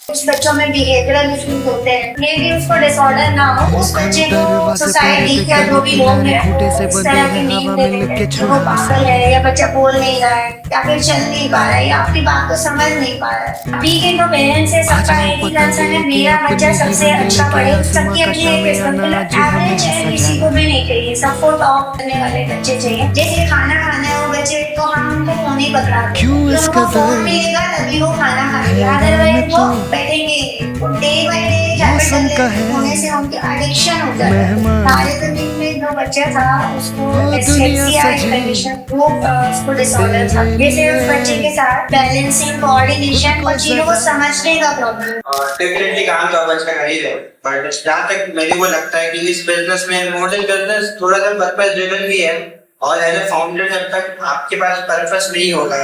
कुछ बच्चों में बिहेवियरल इश्यूज होते हैं, मे भी उसको डिसऑर्डर ना हो, उस बच्चे को सोसाइटी या जो भी लोग हैं इस तरह की नींद दे देते हैं कि वो पागल है या बच्चा बोल नहीं रहा है या फिर चल नहीं पा रहा है या आपकी बात को समझ नहीं पा रहा है। अभी के जो पेरेंट्स है सबका एक ही कंसर्न है मेरा बच्चा सबसे अच्छा पढ़े, सबकी अपनी एक रिस्पॉन्सिबिलिटी। एवरेज है किसी को भी नहीं चाहिए, सबको टॉप करने वाले बच्चे चाहिए। जैसे खाना खाना है वो बच्चे तो हम उनको फोन ही पकड़ाते हैं, जो उनको फोन मिलेगा तभी वो खाना खाएगा, अदरवाइज वो बैठेंगे। डे बाय डे हैबिट होने से उनकी एडिक्शन हो जाता है। हमारे जमीन में जो बच्चा था उसको डिस्लेक्सिया एक कंडीशन, वो उसको डिसऑर्डर था। जैसे उस बच्चे के साथ बैलेंसिंग, कोऑर्डिनेशन और चीजों को समझने का प्रॉब्लम। डेफिनेटली काम तो बच्चा कर ही रहे, बट जहाँ तक मेरे को लगता है कि इस बिजनेस में मॉडल बिजनेस थोड़ा सा पर्पस ड्रिवन भी है और एज ए फाउंडर जब तक आपके पास पर्पस नहीं होगा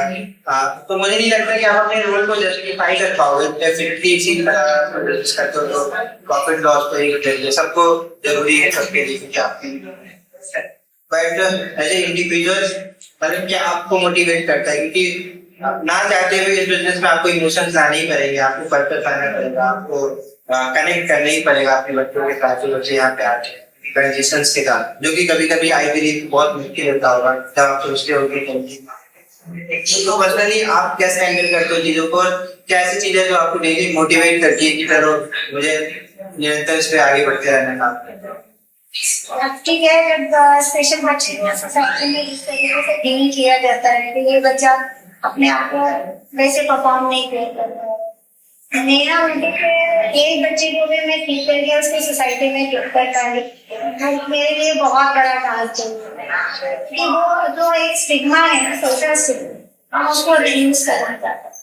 तो मुझे नहीं लगता कि आप अपने रोल को जस्टिफाई कर पाओगे। डेफिनेटली इसी बिजनेस करते हो तो प्रॉफिट लॉस तो ही सबको जरूरी है, सबके लिए कि आपकी बट एज ए इंडिविजुअल मतलब क्या आपको मोटिवेट करता है, क्योंकि ना चाहते हुए इस बिजनेस में आपको इमोशंस लाने ही पड़ेंगे, आपको पर्पस लाना पड़ेगा, आपको कनेक्ट करना ही पड़ेगा अपने बच्चों के साथ जो बच्चे यहाँ पे आते हैं कंडीशंस के साथ, जो कि कभी कभी आई बिलीव बहुत मुश्किल होता होगा जब आप सोचते हो तो पर्सनली आप कैसे हैंडल करते हो चीजों को और कैसी चीजें जो आपको डेली मोटिवेट करती है कि चलो मुझे निरंतर इस पे आगे बढ़ते रहना था। ठीक है, जब स्पेशल बच्चे को सोसाइटी में इस तरीके से डील किया जाता है कि ये बच्चा अपने आप को वैसे परफॉर्म नहीं करता है, मेरा उनके एक बच्चे को भी मैं ठीक करके उसको सोसाइटी में कर पाऊंगी तो मेरे लिए बहुत बड़ा टास्क है कि वो जो एक स्टिग्मा है ना, सोशल स्टिग्मा, हम उसको रिड्यूस करना चाहते हैं।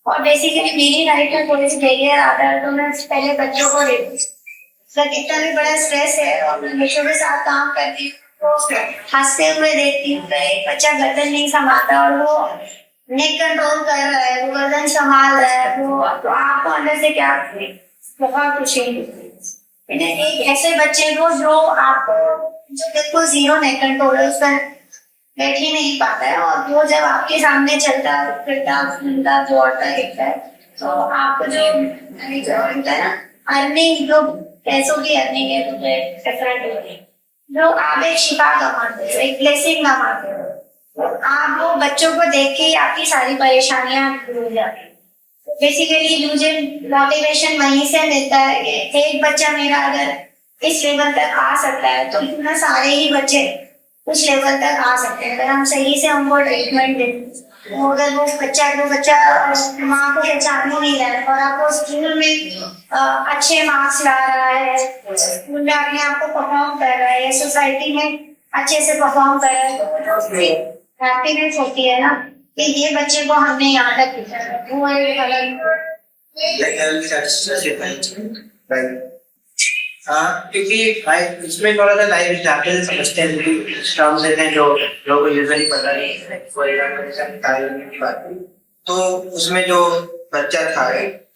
और बेसिकली मेरी लाइफ में कोई फेलियर आता है तो मैं पहले बच्चों को रिड्यूस, कितना भी बड़ा स्ट्रेस है और मैं बच्चों के साथ काम करती हूँ तो हंसते हुए देखती हूँ एक बच्चा गर्दन नहीं संभालता और वो नेक कंट्रोल कर रहा है, वो गर्दन संभाल रहा है, वो तो आपको अंदर से क्या बहुत खुशी मिलती है। एक ऐसे बच्चे को जो आपको जो बिल्कुल जीरो नेक कंट्रोल है, उसका बैठ ही नहीं पाता है और वो जब आपके सामने चलता फिरता घूमता दौड़ता दिखता है तो आपको जो होता है ना अर्निंग, जो पैसों की अर्निंग है तो डिफरेंट होती है, जो आप एक शिफा कमाते हो, एक ब्लेसिंग कमाते हो, आप वो बच्चों को देख के आपकी सारी परेशानियां भूल जाती है। बेसिकली मुझे मोटिवेशन वहीं से मिलता है कि एक बच्चा मेरा अगर इस लेवल तक आ सकता है तो इतना सारे ही बच्चे उस लेवल तक आ सकते हैं अगर हम सही से उनको ट्रीटमेंट दें। तो अगर वो बच्चा माँ को पहचान ही नहीं रहा है और आपको स्कूल में अच्छे मार्क्स ला रहा है, स्कूल में अपने आप को परफॉर्म कर रहा है, सोसाइटी में अच्छे से परफॉर्म कर रहा है, तो हैप्पीनेस होती है ना कि ये बच्चे को हमने यहाँ तक पहुंचाया, वो एक अलग क्योंकि इसमें थोड़ा सा लाइफ एग्जाम्पल समझते हैं टर्म्स देते हैं जो लोगों को यूजुअली पता नहीं है की बात हुई तो उसमें जो बच्चा था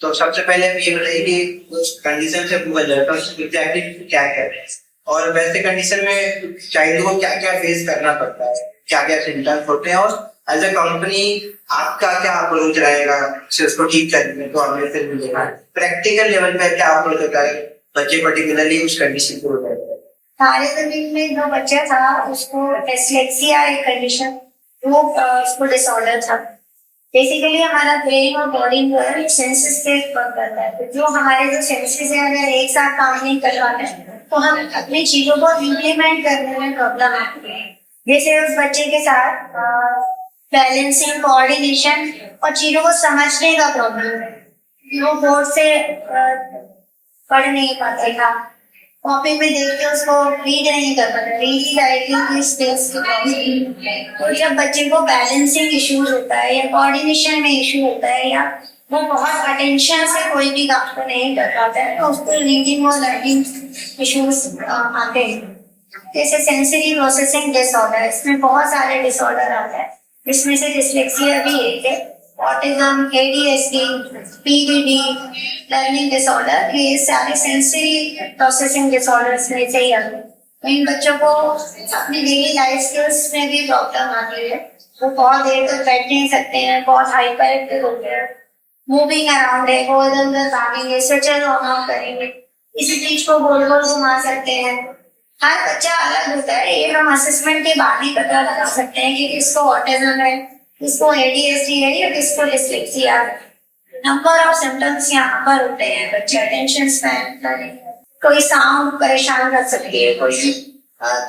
तो सबसे पहले ये बताइए कि उस कंडीशन से गुजर था एग्जैक्टली क्या क्या है और वैसे कंडीशन में चाइल्ड को क्या क्या फेस करना पड़ता है, क्या क्या सिम्टम्स होते हैं और एज अ कंपनी आपका क्या अप्रोच रहेगा उसको ठीक करने में, तो हमें फिर मिलेगा प्रैक्टिकल लेवल पे क्या अप्रोच होता है बच्चे पर्टिकुलरली उस कंडीशन को होता है। हमारे जमीन में जो बच्चा था उसको डिस्लेक्सिया एक कंडीशन, वो उसको डिसऑर्डर था। बेसिकली हमारा ब्रेन और बॉडी जो है सेंसेस पे वर्क करता है, तो जो हमारे जो सेंसेस है अगर एक साथ काम नहीं कर पाते तो हम अपनी चीजों को इम्प्लीमेंट करने में प्रॉब्लम आती है। जैसे उस बच्चे के साथ बैलेंसिंग, कोऑर्डिनेशन और चीजों को समझने का प्रॉब्लम है, वो बोर्ड से पढ़ नहीं पाता था, कॉपी में देख के उसको रीड नहीं कर पाता, रीडिंग राइटिंग की स्किल्स की प्रॉब्लम है। और जब बच्चे को बैलेंसिंग इश्यूज होता है या कोऑर्डिनेशन में इशू होता है या वो बहुत अटेंशन से कोई भी काम को नहीं कर पाता है तो उसको रीडिंग और लर्निंग इश्यूज आते हैं। जैसे सेंसरी प्रोसेसिंग डिसऑर्डर, इसमें बहुत सारे डिसऑर्डर आते हैं, इसमें से डिस्लेक्सिया भी एक है, autism, ADHD, PDD, learning disorder, ये सारे सेंसरी प्रोसेसिंग डिसऑर्डर्स में से ही आते हैं। तो इन बच्चों को अपनी डेली लाइफ स्किल्स में भी प्रॉब्लम आती है, वो बहुत देर तक बैठ नहीं सकते हैं, बहुत हाइपर एक्टिव होते हैं, मूविंग अराउंड है, वो इधर उधर भागेंगे, स्ट्रेचर वार्म अप करेंगे, इसी चीज को गोल गोल घुमा सकते हैं। हर बच्चा अलग होता है, ये हम असेसमेंट के बाद ही पता लगा सकते हैं कि किसको ऑटिज्म है, किसको एडीएचडी है या किसको डिस्लेक्सिया है। नंबर ऑफ सिम्टम्स यहाँ पर होते हैं। बच्चे अटेंशन स्पैन, कोई साउंड परेशान कर सकती है, कोई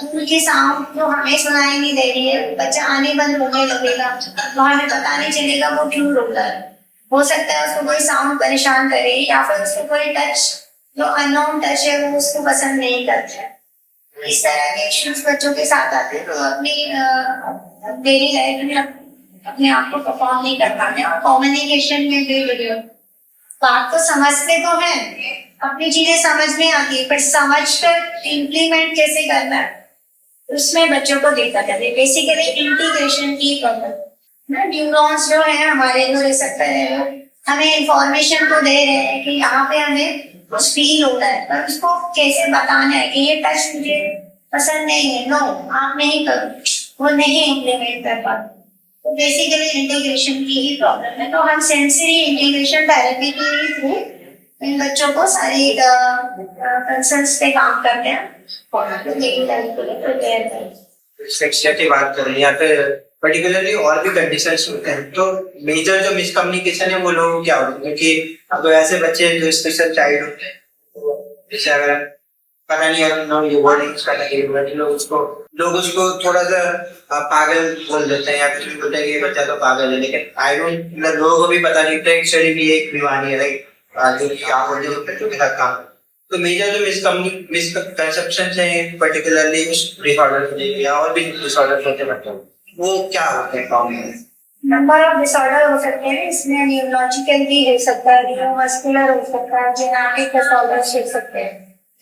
दूर की साउंड जो हमें सुनाई नहीं दे रही है, बच्चा आने बंद होने लगेगा, तो हमें पता नहीं चलेगा वो क्यों रो रहा है। हो सकता है उसको कोई साउंड परेशान करे, या फिर उसको कोई टच जो अननोन टच है वो उसको पसंद नहीं करता है। इस तरह के इश्यूज बच्चों के साथ आते हैं, तो अपनी डेली लाइफ में अपने आप को परफॉर्म नहीं कर पाते और कम्युनिकेशन में भी बात तो समझते तो हैं, अपनी चीजें समझ में आती है, पर समझ कर इम्प्लीमेंट कैसे करना है उसमें बच्चों को दिक्कत है। बेसिकली इंटीग्रेशन की प्रॉब्लम। न्यूरॉन्स जो है हमारे जो रिसेप्टर है वो हमें इंफॉर्मेशन तो दे रहे हैं कि यहाँ पे हमें कुछ फील होता है, पर उसको कैसे बताना है कि ये टच मुझे पसंद नहीं है, नो आप नहीं करो, वो नहीं इम्प्लीमेंट कर पाते। तो बेसिकली इंटीग्रेशन की ही प्रॉब्लम है। तो हम सेंसरी इंटीग्रेशन थेरेपी के थ्रू इन बच्चों को सारी कंसर्न्स पे काम करते हैं और डेली लाइफ को प्रिपेयर करते हैं। डिस्लेक्सिया की बात करें या फिर पर्टिकुलरली और भी कंडीशंस होते हैं, तो मेजर जो मिसकम्युनिकेशन है वो लोगों को क्या होता है? क्योंकि अब ऐसे बच्चे जो स्पेशल चाइल्ड होते हैं, तो जैसे अगर पता नहीं अगर नो ये वर्ड यूज करना चाहिए, लोग उसको थोड़ा सा पागल बोल देते हैं या कुछ बोलते हैं कि ये बच्चा तो पागल है, लेकिन आई डोंट मतलब लोगों को भी पता नहीं था एक्चुअली भी एक बीमारी है, राइट, जो कि आप बोलते हो बच्चों के साथ काम। तो मेजर जो मिसकंसेप्शन है पर्टिकुलरली उस डिसऑर्डर को लेके या और भी डिसऑर्डर होते हैं बच्चों, वो क्या होते हैं कॉमन? नंबर ऑफ डिसऑर्डर हो सकते हैं, इसमें न्यूरोलॉजिकल भी हो सकता है, न्यूरोमस्कुलर हो सकता है, जेनेटिक डिसऑर्डर्स हो सकते हैं,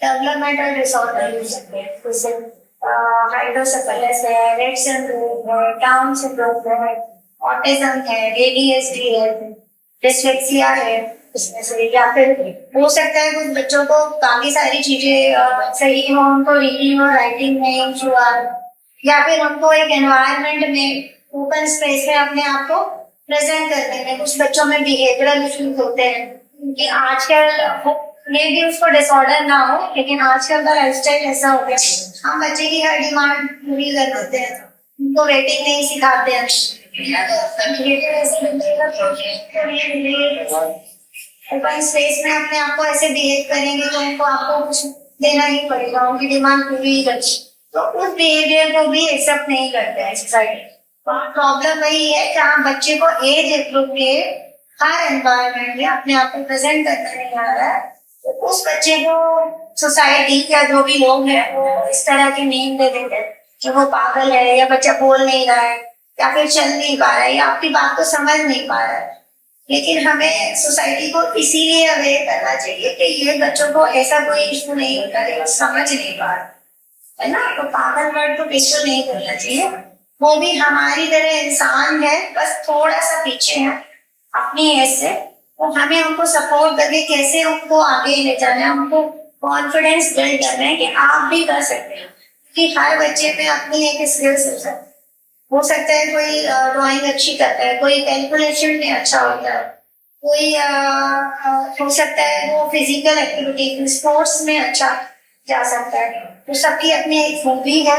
डेवलपमेंटल डिसऑर्डर हो सकते हैं, जैसे हाइड्रोसेफेलस है, रेट सिंड्रोम है, डाउन सिंड्रोम है, ऑटिज्म है, एडीएचडी है, डिस्लेक्सिया है, इसमें से या फिर हो सकता है कुछ बच्चों को काफी सारी चीजें सही हो, उनको रीडिंग और राइटिंग में इशू आ, या फिर उनको एक एनवायरनमेंट में ओपन स्पेस में अपने आप को प्रेजेंट करने में कुछ बच्चों में बिहेवियरल इश्यूज होते हैं। क्योंकि आजकल मे भी उसको डिसऑर्डर ना हो, लेकिन आजकल का लाइफस्टाइल ऐसा हो गया, हम बच्चे की हर डिमांड पूरी कर देते हैं, उनको वेटिंग नहीं सिखाते हैं। ओपन स्पेस में अपने आप को ऐसे बिहेव करेंगे तो उनको आपको कुछ देना ही पड़ेगा, उनकी डिमांड पूरी ही करनी, तो उस बिहेवियर को भी एक्सेप्ट नहीं करते हैं सोसाइटी। प्रॉब्लम वही है जहाँ बच्चे को एज एप्रोप्रिएट हर एनवायरनमेंट में अपने आप को प्रेजेंट करना नहीं आ रहा है, तो उस बच्चे को सोसाइटी या जो भी लोग हैं वो इस तरह की नेम दे देते हैं कि वो पागल है, या बच्चा बोल नहीं रहा है, या फिर चल नहीं पा रहा है, या आपकी बात को समझ नहीं पा रहा है। लेकिन हमें सोसाइटी को इसीलिए अवेयर करना चाहिए कि ये बच्चों को ऐसा कोई इशू नहीं होता है, वो समझ नहीं पा रहा है ना, तो पागल वर्ड को इशू नहीं करना चाहिए। वो भी हमारी तरह इंसान है, बस थोड़ा सा पीछे है अपनी एज से, तो हमें उनको सपोर्ट करके कैसे उनको आगे ले जाना है, उनको कॉन्फिडेंस बिल्ड करना है कि आप भी कर सकते हैं। कि हर बच्चे में अपनी एक स्किल्स हो सकता है कोई ड्राइंग अच्छी करता है, कोई कैलकुलेशन में अच्छा होता है, कोई हो सकता है वो फिजिकल एक्टिविटी स्पोर्ट्स में अच्छा जा सकता है, तो सबकी अपनी एक खूबी है,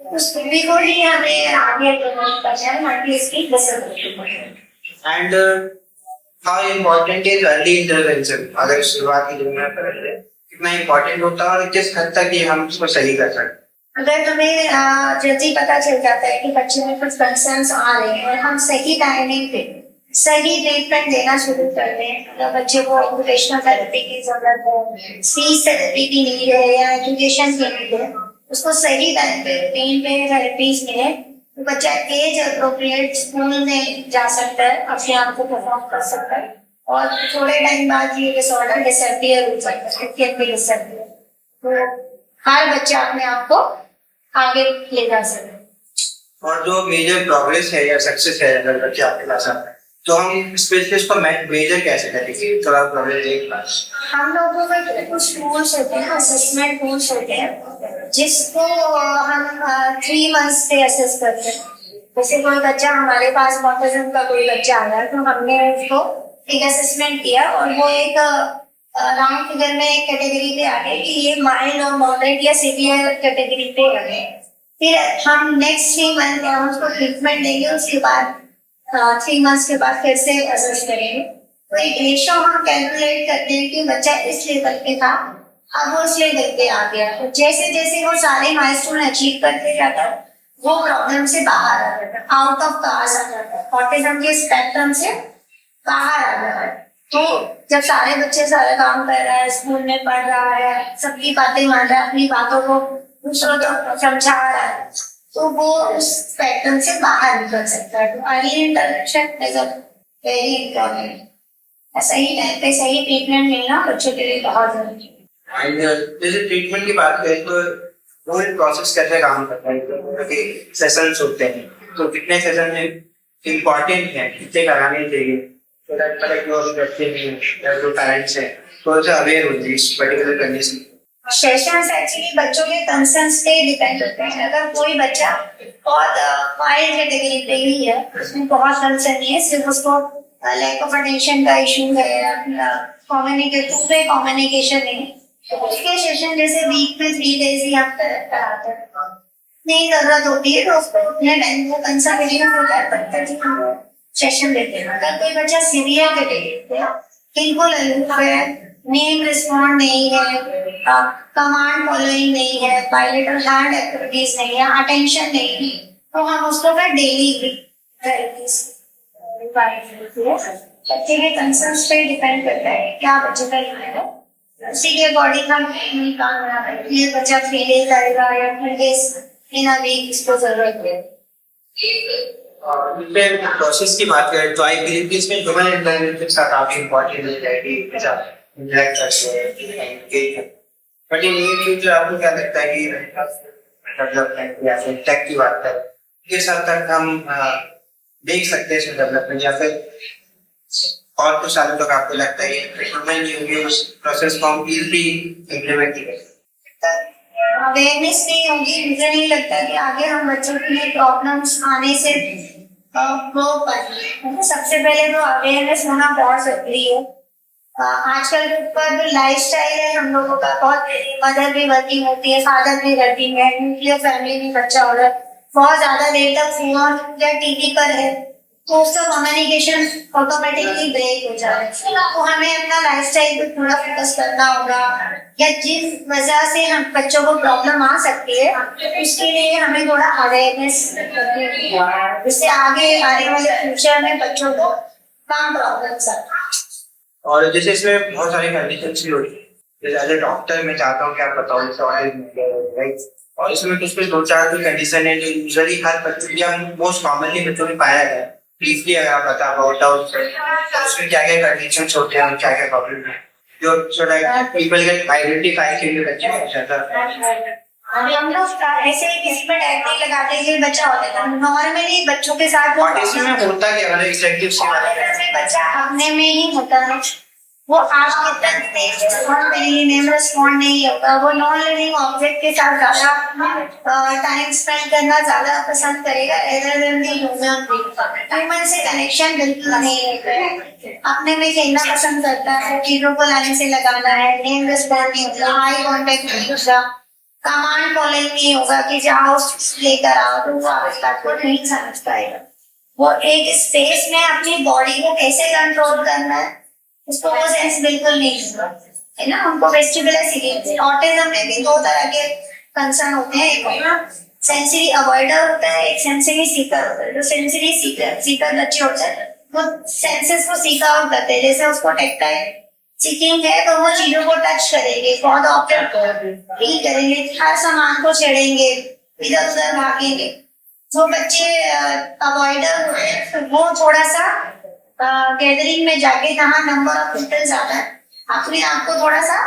उस खूबी को ही हमें आगे प्रमोट करना है, ना कि इसकी disability. And how important is early intervention? अगर शुरुआती दिन में पहले कितना इम्पोर्टेंट होता है और किस हद तक ये हम उसको सही कर सकते हैं? अगर तुम्हें जल्दी पता चल जाता है कि बच्चे में कुछ कंसर्न्स आ रहे हैं और हम सही टाइमिंग पे सही ट्रीटमेंट देना शुरू कर दें, अगर बच्चे को ऑक्यूपेशनल थेरेपी की जरूरत है, स्पीच थेरेपी की नीड है या एजुकेशन की नीड है, उसको सही टाइम पे रूटीन पे थेरेपीज मिले तो बच्चा एज अप्रोप्रिएट स्कूल में जा सकता है, अपने आप को परफॉर्म कर सकता है और थोड़े टाइम बाद ये डिसऑर्डर डिसअपियर हो सकता है। तो हर बच्चा अपने आप को आगे ले जा सकते। और जो मेजर प्रोग्रेस है या सक्सेस है अगर बच्चे आपके पास आता है तो हम स्पेशलिस्ट को मेजर कैसे करेंगे? थोड़ा प्रोग्रेस देख पास हम लोगों में कुछ टूल्स होते हैं, असेसमेंट टूल्स होते हैं, जिसको हम 3 मंथ्स पे असेस करते हैं। जैसे कोई बच्चा हमारे पास ऑटिज्म का कोई बच्चा आ रहा है तो हमने उसको एक असेसमेंट किया और वो एक राउंड फिगर में एक कैटेगरी पे आ गए कि ये माइल्ड और मॉडरेट या सीवियर कैटेगरी पे आ गए। फिर हम नेक्स्ट 3 मंथ हम उसको ट्रीटमेंट देंगे, उसके बाद 3 मंथ्स के बाद फिर से असेस करेंगे। तो एक रेशो हम कैलकुलेट करते हैं कि बच्चा इस लेवल पे था, अब वो उस लेवल पे आ गया। तो जैसे जैसे वो सारे माइलस्टोन अचीव करते जाता वो प्रॉब्लम से बाहर आ जाता, आउट ऑफ क्लास आ जाता, ऑटिज्म के स्पेक्ट्रम से बाहर आ जाता। तो जब सारे बच्चे सारा काम कर रहा है, स्कूल में पढ़ रहा है, सबकी बातें मान रहा है, अपनी बातों को दूसरों को समझा रहा है, तो वो उस स्पेक्ट्रम से बाहर निकल सकता है। तो early intervention is a very important. सही टाइम पे सही ट्रीटमेंट मिलना बच्चों के लिए बहुत जरूरी है। जैसे ट्रीटमेंट की बात करें तो वो प्रोसेस कैसे काम करता है, सेशंस होते हैं तो कितने सेशन इम्पोर्टेंट है, कितने कराने चाहिए, तो दैट लाइक जो बच्चे हैं जो पेरेंट्स हैं थोड़ा सा अवेयर हो जाए इस पर्टिकुलर कंडीशन। सेशंस एक्चुअली बच्चों के कंसर्न्स पे डिपेंड करते हैं। अगर कोई बच्चा बहुत माइल्ड कैटेगरी पे ही है, उसमें बहुत कंसर्न नहीं है, सिर्फ उसको लैक ऑफ अटेंशन का इशू है, कम्युनिकेशन है, तो उसके सेशन जैसे वीक में 3 डेज ही आप कराते हैं, नहीं जरूरत होती है तो उसको उतने टाइम को कंसल्टेशन होता है, पर सेशन देते हैं। अगर कोई बच्चा सीवियर कैटेगरी पे है, बिल्कुल अलूप है, नेम रिस्पॉन्ड नहीं है, कमांड फॉलोइंग नहीं है, बायलेटरल हैंड एक्टिविटीज नहीं है, अटेंशन नहीं है, तो हम उसको फिर डेली बच्चे के कंसर्न्स पे डिपेंड करता है क्या बच्चे का है, उसी के अकॉर्डिंग हम काम बना रहे हैं। ये बच्चा 3 डेज आएगा या 2 डेज इन अ वीक, इसको जरूरत है। प्रोसेस की बात करें तो आई बिलीव कि इसमें ह्यूमन इंटरवेंशन के साथ काफी इंपॉर्टेंट है कि इंटरेक्ट करते हैं। बट इन न्यू फ्यूचर आपको क्या लगता है कि डेवलपमेंट या फिर टेक की बात करें किस हद तक हम देख सकते हैं इसमें डेवलपमेंट, या फिर और कुछ सालों तक आपको लगता है कि ह्यूमन नहीं होंगे उस प्रोसेस को हम इजीली इम्प्लीमेंट करें? अवेयरनेस नहीं होगी, मुझे नहीं लगता कि आगे हम बच्चों के लिए प्रॉब्लम्स आने से रोक पाएंगे। सबसे पहले तो अवेयरनेस होना बहुत जरूरी है। आजकल का जो लाइफस्टाइल है हम लोगों का, बहुत मदर भी वर्किंग होती है, फादर भी वर्किंग है, न्यूक्लियर फैमिली में बच्चा हो रहा है, बहुत ज्यादा देर तक फोन या टीवी पर है, तो उसका कम्युनिकेशन ऑटोमेटिकली ब्रेक हो जाए। तो हमें अपना लाइफस्टाइल पे थोड़ा फोकस करना होगा, या जिस वजह से हम बच्चों को प्रॉब्लम आ सकती है उसके लिए हमें थोड़ा अवेयरनेस करनी होगी, जिससे आगे आने वाले फ्यूचर में बच्चों को कम प्रॉब्लम्स आए। और जैसे इसमें बहुत सारी कंडीशंस भी होती है, जैसे एज ए डॉक्टर मैं चाहता हूँ कि आप बताओ जैसे ऑटिज्म, राइट, और इसमें कुछ 2-4 कंडीशन है जो यूजुअली हर बच्चे या मोस्ट कॉमनली बच्चों में पाया गया है। प्लीज अगर आप बता पाओ उसमें क्या क्या कंडीशंस होते हैं और क्या क्या प्रॉब्लम है जो so that people can identify कि बच्चे में ऐसा हम लोग ऐसे ही किसी पर टैग नहीं लगाते कि बच्चा ऑटिज्म। नॉर्मली बच्चों के साथ ऑटिज्म में होता क्या है, एग्जैक्टिव सी बच्चा अपने में ही होता है, वो आपके तक नेम रिस्पॉन्ड नहीं होगा, वो नॉन लिविंग ऑब्जेक्ट के साथ ज्यादा टाइम स्पेंड करना ज्यादा पसंद करेगा रेदर देन द ह्यूमन से कनेक्शन बिल्कुल नहीं होगा, अपने में खेलना पसंद करता है, चीजों को लाइन से लगाना है, नेम रिस्पॉन्ड नहीं होगा, आई कॉन्टेक्ट नहीं होगा, कमांड फॉलोइंग नहीं होगा कि जाओ लेकर आओ, तो वो आपको नहीं समझ पाएगा। वो एक स्पेस में अपनी बॉडी को कैसे कंट्रोल करना है उसको वो सेंस बिल्कुल नहीं होगा, है ना। उनको वेस्टिबुलर सीरीज, ऑटिज्म में भी 2 तरह के कंसर्न होते हैं, एक सेंसरी अवॉइडर होता है, एक सेंसरी सीकर होता है। जो सेंसरी सीकर बच्चे होते हैं वो सेंसेस को सीक आउट करते हैं, जैसे उसको टेक्टाइल सीकिंग है तो वो चीजों को टच करेंगे, बहुत ऑब्जेक्ट को फील करेंगे, हर सामान को छेड़ेंगे, इधर उधर भागेंगे। जो बच्चे अवॉइडर होते हैं वो थोड़ा सा गैदरिंग में जाके जहाँ नंबर ऑफ पीपल ज्यादा है अपने आप को थोड़ा सा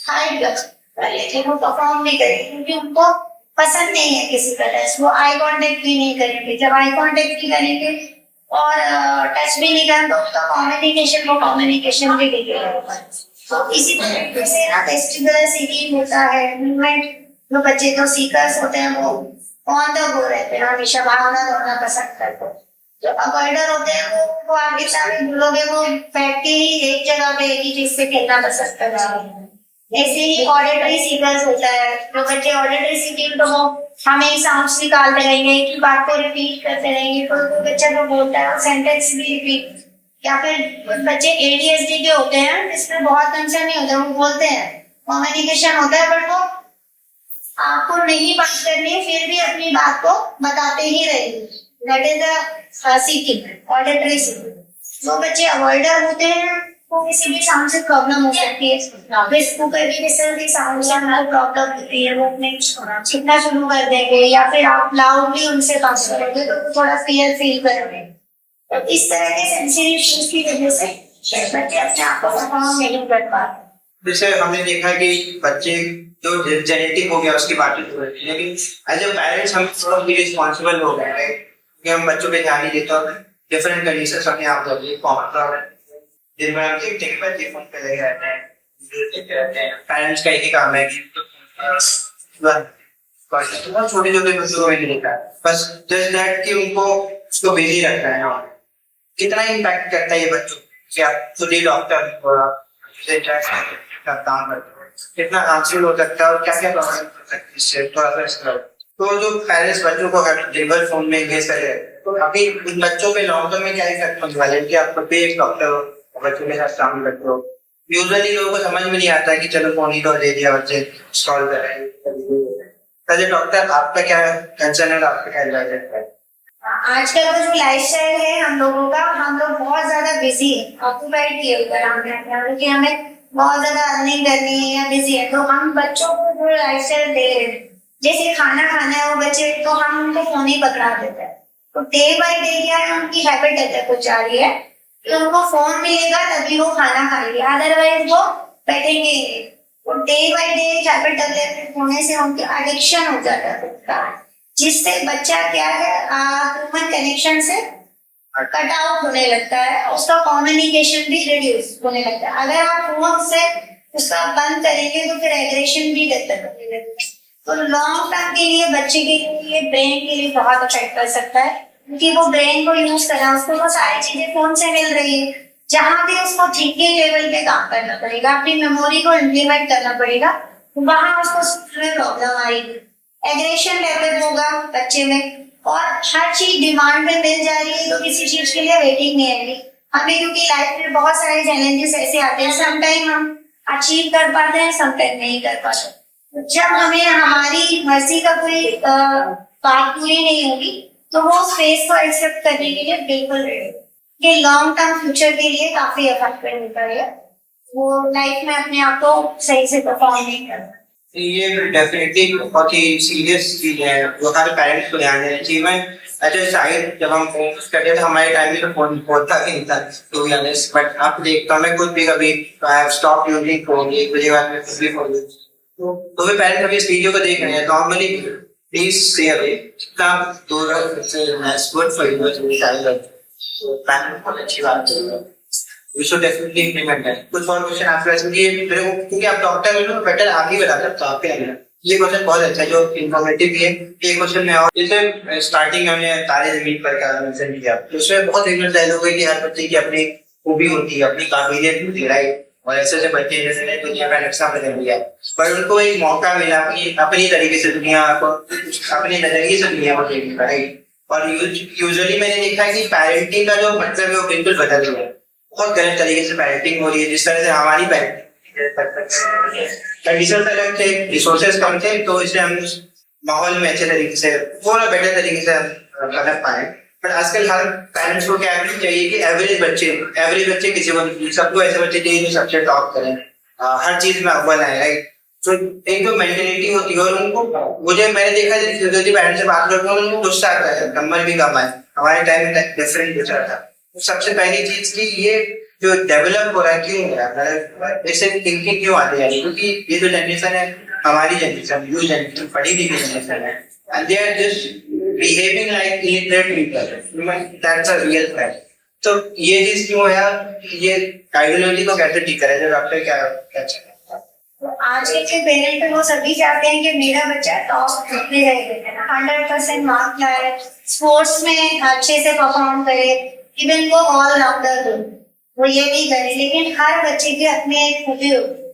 हाइड कर लेते, वो परफॉर्म नहीं करेंगे क्योंकि उनको पसंद नहीं है किसी का टच। वो आई कांटेक्ट भी नहीं करेंगे, जब आई कांटेक्ट नहीं करेंगे और टच भी नहीं करेंगे तो उसका कम्युनिकेशन भी बिगड़ेगा। तो इसी तरीके से ना वेस्टिबुलर सीकिंग होता है, मूवमेंट, जो बच्चे जो सीकर्स होते हैं वो ऑन द गो रहते हैं, हमेशा भागना दौड़ना पसंद करते हैं, जो अवॉइडर होते हैं वो आगे सारे बोलोगे वो बैठ के ही एक जगह पे एक ही चीज से खेलना पसंद करते हैं। ऐसे ही ऑडिटरी सीकर्स होता है, जो बच्चे ऑडिटरी सीकिंग तो वो हमें साउंड्स निकालते रहेंगे, एक ही बात को रिपीट करते रहेंगे, कोई बच्चा जो बोलता है सेंटेंस भी रिपीट, या फिर कुछ बच्चे ADHD के होते हैं जिसमें बहुत कंसर्न नहीं होता, वो बोलते हैं कम्युनिकेशन होता है बट वो आपको नहीं बात करनी है फिर भी अपनी बात को बताते ही रहेंगे। That is the seeking, auditory seeking. वो बच्चे अवॉइडर होते हैं तो किसी भी साउंड से प्रॉब्लम हो सकती है, कुकर की विसल की साउंड से हमें प्रॉब्लम होती है, वो अपने छिपना शुरू कर देंगे, या फिर आप लाउडली उनसे बात करोगे तो थोड़ा फियर फील करेंगे। तो इस तरह के सेंसिटिव इश्यूज की वजह से बच्चे अपने आप को परफॉर्म नहीं कर पाते। जैसे हमने देखा कि बच्चे जो जेनेटिक हो गया उसकी बात तो होती है, लेकिन एज ए पेरेंट्स हम थोड़ा भी रिस्पॉन्सिबल हो गए हैं कि हम बच्चों पे ध्यान नहीं देते और डिफरेंट कंडीशंस अपने आप होती है। कॉमन प्रॉब्लम दिन में हम देखते हैं बच्चे फोन पे लगे रहते हैं, देखते रहते हैं। पेरेंट्स का एक ही काम है कि छोटे छोटे बच्चों को नहीं देखा बस जस्ट दैट कि उनको उसको बिजी रखता है। कितना इम्पैक्ट करता है ये बच्चों कि आप खुद ही डॉक्टर काम करते हो, कितना हार्मफुल हो सकता है और क्या क्या प्रॉब्लम हो सकती है इससे थोड़ा सा। तो जो पेरेंट्स बच्चों को हर दिन भर फोन में इंगेज कर रहे हैं तो अभी उन बच्चों पे लॉन्ग टर्म में क्या इफेक्ट होने वाले हैं कि आप खुद भी एक डॉक्टर हो, बच्चों के साथ काम करते हो। यूजुअली लोगों को समझ में नहीं आता है कि चलो फोन ही तो दे दिया बच्चे सॉल्व कर रहे हैं। डॉक्टर आपका क्या कंसर्न है, आपका क्या इलाज है? आजकल का जो लाइफस्टाइल है हम लोगों का, हम लोग बहुत ज्यादा बिजी है, ऑक्यूपाइड किए हुए हैं कि हमें बहुत ज्यादा अर्निंग करनी है या बिजी है, तो हम बच्चों को जो लाइफस्टाइल दे रहे हैं, जैसे खाना खाना है वो बच्चे तो हम उनको फोन ही पकड़ा देते हैं। तो डे बाय डे क्या है उनकी हैबिट है कुछ जा रही है कि उनको फोन मिलेगा तभी वो खाना खाएंगे, अदरवाइज वो बैठेंगे। तो day by day habit develop होने से उनकी एडिक्शन हो जाता है, जिससे बच्चा क्या है ह्यूमन कनेक्शन से कट आउट होने लगता है, उसका कम्युनिकेशन भी रिड्यूस होने लगता है। अगर आप फोन से उसका बंद करेंगे तो फिर एग्रेशन भी डेवलप होने लगता है। तो लॉन्ग टर्म के लिए बच्चे के लिए ब्रेन के लिए बहुत अफेक्ट कर सकता है, क्योंकि वो ब्रेन को यूज कर रहा है, उसको वो सारी चीजें फोन से मिल रही है, जहां भी उसको थिंकिंग लेवल पे काम करना पड़ेगा, अपनी मेमोरी को इम्प्लीमेंट करना पड़ेगा, वहां उसको प्रॉब्लम आएगी, एग्रेशन डेवलप होगा बच्चे में, और हर चीज डिमांड में मिल जा रही है तो किसी चीज के लिए वेटिंग नहीं आएगी हमें, क्योंकि लाइफ में बहुत सारे चैलेंजेस ऐसे आते हैं, समटाइम हम अचीव कर पाते हैं, समटाइम नहीं कर पाते। तो जब हमें हमारी मर्जी का कोई बात पूरी नहीं होगी तो वो स्पेस को एक्सेप्ट करने के लिए बिल्कुल रेडी, ये लॉन्ग टर्म फ्यूचर के लिए काफी अफेक्टेड होता है, वो लाइफ में अपने आप को सही से परफॉर्म नहीं करता। ये डेफिनेटली बहुत ही सीरियस चीज है, वो हर पेरेंट्स को ध्यान देना चाहिए। मैं अच्छा शायद जब हम फोन यूज करते थे हमारे टाइम में तो फोन होता ही नहीं था टू बी ऑनेस्ट, बट अब देखता हूं मैं खुद भी कभी I have stop using phone, एक बजे बाद में खुद भी फोन तो भी पेरेंट्स अभी इस वीडियो को देख रहे हैं नॉर्मली प्लीज स्टे अवे, जितना दूर it's good for you to child, parents बहुत अच्छी बात है, we should definitely implement that। कुछ और क्वेश्चन आपके पास ये मेरे को, क्योंकि आप डॉक्टर हो बेटर आप ही बता सकते हो, आपके लग रहा है ये क्वेश्चन बहुत अच्छा है जो इन्फॉर्मेटिव भी है। ये क्वेश्चन में और जैसे स्टार्टिंग में हमने तारे जमीन पर का मेंशन किया तो उसमें बहुत फेमस डायलॉग है कि हर बच्चे की अपनी खूबी होती है, अपनी काबिलियत होती है, राइट, और ऐसे ऐसे बच्चे जैसे दुनिया का नक्शा बदल दिया, पर उनको एक मौका मिला अपनी तरीके से दुनिया को, अपने नजरिए से दुनिया को देखने का, राइट। और यूजुअली मैंने देखा है कि पेरेंटिंग का जो मतलब है वो बिल्कुल बदल गया, बहुत गलत तरीके से पेरेंटिंग हो रही है, जिस तरह से हमारी कंडीशंस अलग थे, रिसोर्सेज कम थे, तो इसलिए हम माहौल में अच्छे तरीके से थोड़ा बेटर तरीके से कर पाए। बट आजकल हर पेरेंट्स को क्या चाहिए कि एवरेज बच्चे किसी को, सबको ऐसे बच्चे चाहिए जो सबसे टॉप करें, हर चीज में अव्वल है, राइट। तो एक जो मेंटेलिटी होती है, और उनको मुझे मैंने देखा जल्दी पेरेंट्स से बात करता हूँ उनको गुस्सा आता है, नंबर भी कम है, हमारे टाइम में डिफरेंट गुस्सा था। सबसे पहली चीज की ये जो डेवलप हो रहा है क्यों हो रहा है, ऐसे थिंकिंग क्यों आती है, क्योंकि ये जो जनरेशन है हमारी जनरेशन, न्यू जनरेशन, पढ़ी लिखी जनरेशन है, and they are just behaving like illiterate people, that's a real fact। तो ये चीज क्यों है, ये आइडियोलॉजी को कैसे ठीक करें, जो डॉक्टर क्या चाहते हैं? तो आजकल के पेरेंट वो सभी चाहते हैं कि मेरा बच्चा टॉप में रहे, 100% मार्क लाए, स्पोर्ट्स में अच्छे से परफॉर्म करे, इवन वो ऑल राउंडर हो, वो ये भी करे। लेकिन हर बच्चे की अपनी एक खूबी होती है।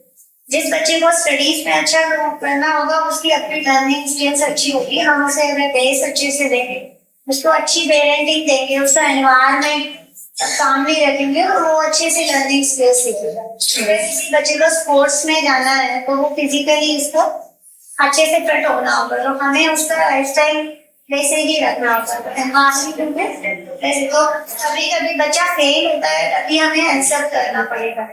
जिस बच्चे को स्टडीज में अच्छा करना होगा उसकी अपनी लर्निंग स्किल्स अच्छी होगी। हम उसे अगर बेस अच्छे से देंगे, उसको अच्छी पेरेंटिंग देंगे, उसका एनवायरमेंट काम नहीं रखेंगे और वो अच्छे से लर्निंग स्किल्स सीखेगा। अगर किसी बच्चे को स्पोर्ट्स में जाना है तो वो फिजिकली इसको अच्छे से फिट होना होगा, तो हमें उसका लाइफस्टाइल वैसे ही रखना होगा। एनवायरमेंट में तो कभी कभी बच्चा फेल होता है, तभी हमें एक्सेप्ट करना पड़ेगा।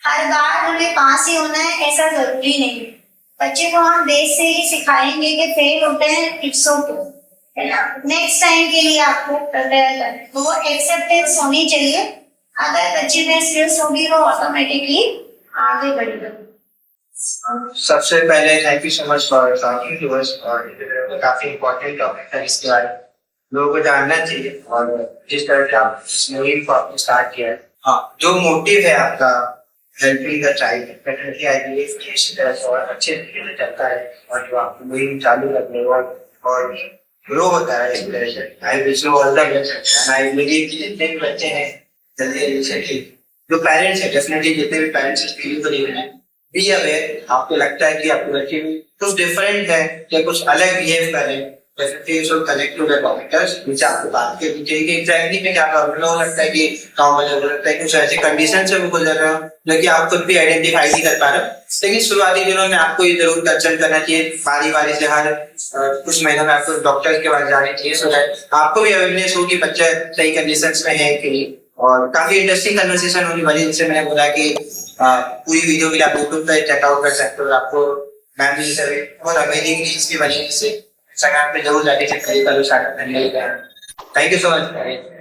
हर बार हमें पास ही होना है ऐसा जरूरी नहीं है। बच्चे को हम बेस से ही सिखाएंगे कि फेल होते हैं, इट्स ओके, नेक्स्ट टाइम के लिए आपको प्रिपेयर करना, तो वो एक्सेप्टेंस होनी चाहिए। अगर बच्चे में स्किल्स होगी वो ऑटोमेटिकली आगे बढ़ेगा। सबसे पहले thank you so much for talking to us, और काफी इम्पोर्टेंट टॉपिक है, इसके बारे में लोगों को जानना चाहिए। और जिस तरह से आप इस मुहिम को आपने स्टार्ट किया है, हाँ, जो मोटिव है आपका helping the child, definitely I believe कि इसी तरह से और अच्छे तरीके से चलता है, और जो आप मुहिम चालू करने और ग्रो होता है इस तरह से। I wish you all the best, and I believe कि जितने भी बच्चे हैं जल्दी से जो पेरेंट्स हैं, डेफिनेटली जितने भी पेरेंट्स इस वीडियो को देख रहे हैं, बी अवेयर। आपको लगता है कि आपके बच्चे में कुछ डिफरेंट है या कुछ अलग बिहेव कर रहे हैं, definitely you should connect to the doctors, which आपको बात करनी चाहिए कि एग्जैक्टली में क्या प्रॉब्लम हो सकता है, कि नॉर्मल हो सकता है, कुछ ऐसे कंडीशन से वो गुजर रहे हो जो कि आप खुद भी आइडेंटिफाई नहीं कर पा रहे हो। लेकिन शुरुआती दिनों में आपको ये जरूर कंसल्ट करना चाहिए, बारी बारी से हर कुछ महीनों में आपको डॉक्टर के पास जाने चाहिए, सो दैट आपको भी अवेयरनेस हो कि बच्चा सही कंडीशंस में है कि नहीं। और काफी इंटरेस्टिंग कन्वर्सेशन होने वाली है, जिससे मैंने बोला कि पूरी वीडियो के लिए आप यूट्यूब पे चेकआउट कर सकते हो। आपको मैम जी से बहुत अमेजिंग रील्स भी बनी, जिससे इंस्टाग्राम पे जरूर जाके चेक करिए, करो स्टार्ट करने। Thank you so much.